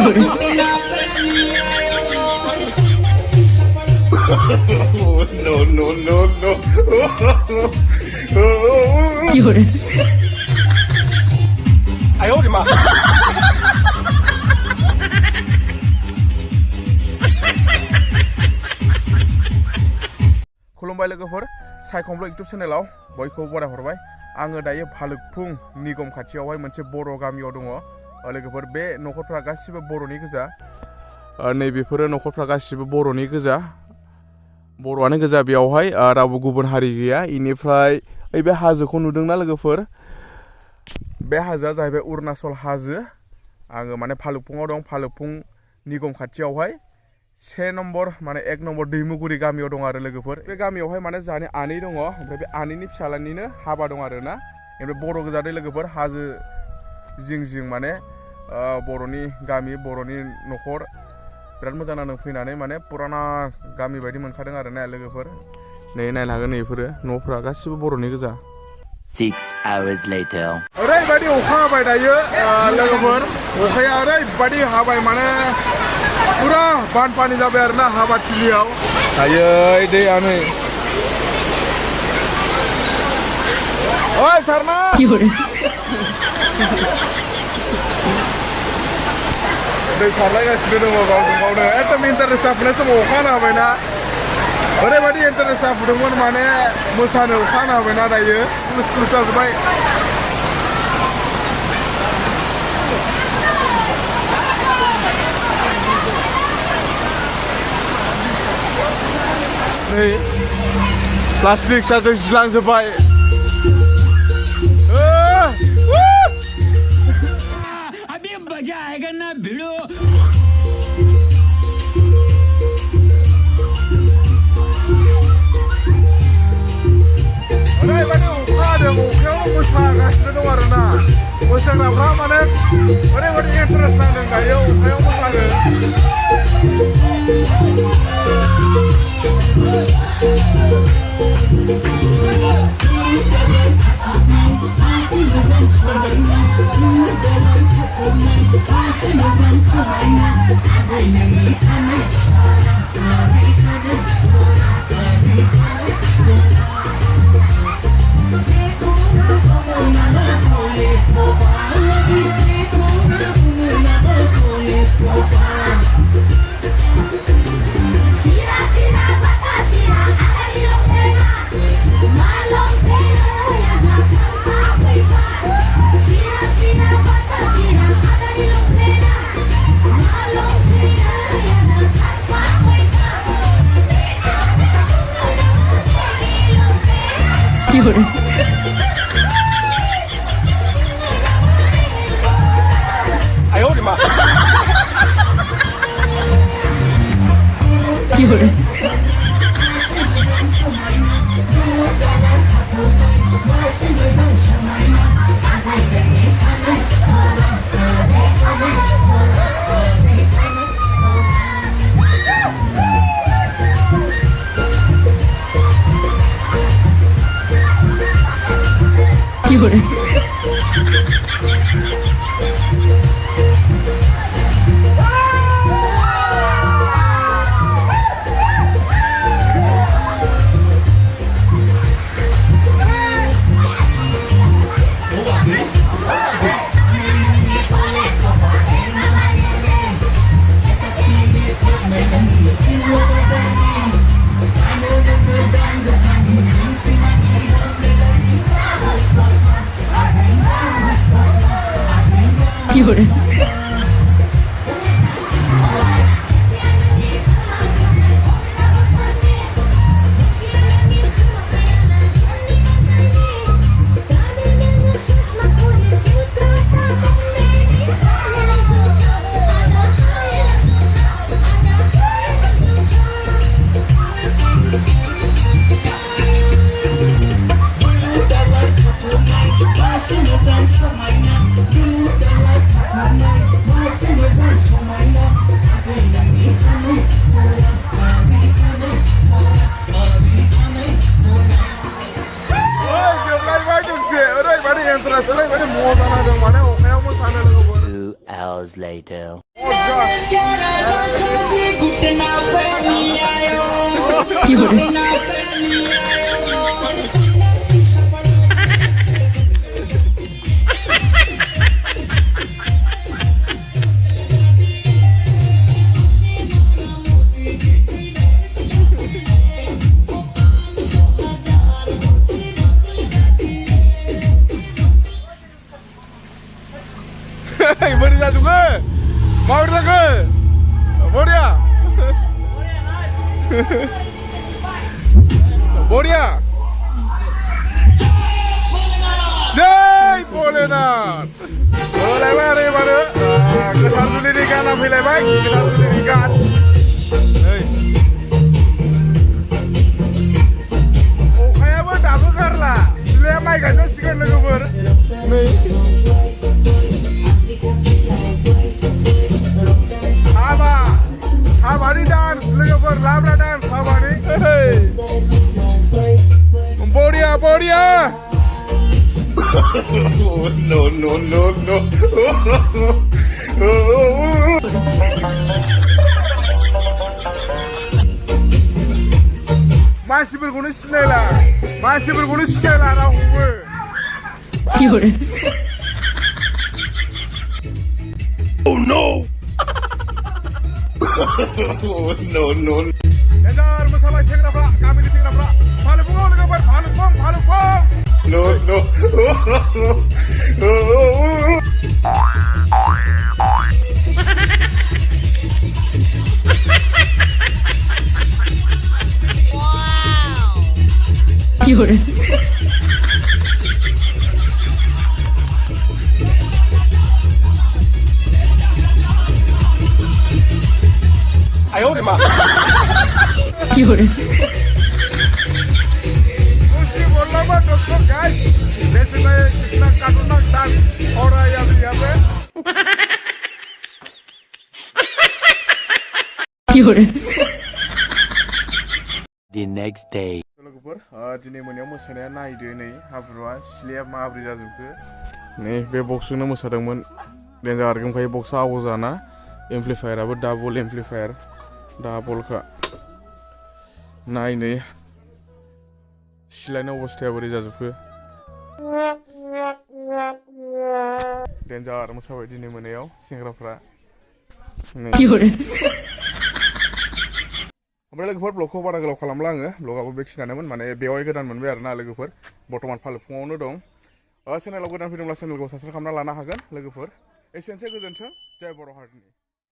No, no, no, no. I hold him up. खुलुमबाय लोगोफोर साइखं YouTube चेनेलाव बयखौबो बराय हरबाय आङो दायो भालुकपुं निगम खाथियावहाय मोनसे बर' गामियाव दङ लोगोफोर बे नखरफ्रा गासिबो बर'नि गोजा नैबेफोरो नखरफ्रा गासिबो बर'नि गोजा बर'आनो गोजा बेयावहाय रावबो गुबुन हारि गैया इनिफ्राय बे हाजोखौ नुदोंना लोगोफोर बे हाजोआ जाहैबाय अरुणाचल हाजो आङो माने भालुकपुंआव दं भालुकपुं निगम खाथियावहाय 1 नम्बर दैमुगुरि गामियाव दं आरो लोगोफोर बे गामियावहाय माने जानि आनै दङ ओमफ्राय बे आनैनि फिसालानिनो हाबा दं आरो ना ओमफ्राय बर' गोजादै लोगोफोर हाजो जिं जिं माने बर'नि गामि बर'नि नखर बिराद मोजां नांदों फैनानै माने पुराना गामि बायदि मोनखादों आरो ना लोगोफोर नै नायनो हागोन नैफोरो न'फ्रा गासिबो बर'नि गोजा 6 hours later ओरैबायदि अखा हाबाय दायो लोगोफोर अखाया ओरैबायदि हाबाय माने पुरा बानपानी जाबाय आरो ना हाबाथिलियाव दायो दैया नै ओइ सारना दै सारलायगासिनो दङ गावजों गावनो एकदम इन्टारेस्ट जाफुनाय समाव अखा हाना होबायना ओरैबायदि इन्टारेस्ट जाफुदोंमोन माने मोसानो अखा हाना होबायना दायो पुलिस जाजोब्बाय नै प्लास्टिक साजों जिलांजोब्बाय अभी मजा आएगा ना भिड़ो ओरैबायदि अखा हादों अखायावनो मोसागासिनो दं आरो ना मोसाग्राफ्रा माने ओरैबायदि इन्टारेस्ट नांदों दायो अखायाव मोसानो I hold him up. hours later. Beri jatuh ke? Mau dah ke? Bodia. Bodia. Jai Volenath. Boleh mari mana? Kesan dulu di kanan pilih baik. Kesan dulu di kanan. Hei. Oh kayak apa? Tak bekar lah. Sila mai kan sekian lagi ber. Nih. Haba ni dance, lagi ber labra dance haba ni. Hey. Bodia. No. Masih berguna silela rahu. Oh no. No. Janjiya masalah cengkra pula, kami di cengkra pula. Bhalukpong lagi ber Bhalukpong. No. Ayo deh mak. Mesti bola mah dokter guys. Biasanya kita kadunak dan orang yang apa? The next day. Logoफोर दिनै मोनायाव मोसानाया नायदो नै हाब्रुआ सिलाया माब्रै जाजोबखो नै बे बक्सजोंनो मोसादोंमोन डेन्जार गोमखायो बक्सआ आवाजाना एम्प्लिफायाराबो double एम्प्लिफायार डाबलखा नाय नै सिलानि अबस्थाया बोरै जाजोबखो डेन्जार मोसाबाय दिनै मोनायाव सेंग्राफ्रा ओमफ्राय लोगोफोर ब्लगखौ बारा गोलाव खालामला आङो ब्लगाबो बेखिनियानोमोन माने बेवहाय गोदान मोनबाय आरोना लोगोफोर बर्थमान भालुकपङावनो दं चेनेलाव गोदान फैदोंब्ला चेनेलखौ साबस्क्राइब खालामना लानो हागोन लोगोफोर एसेनोसै गोजोन्थों जय बर' हारिनि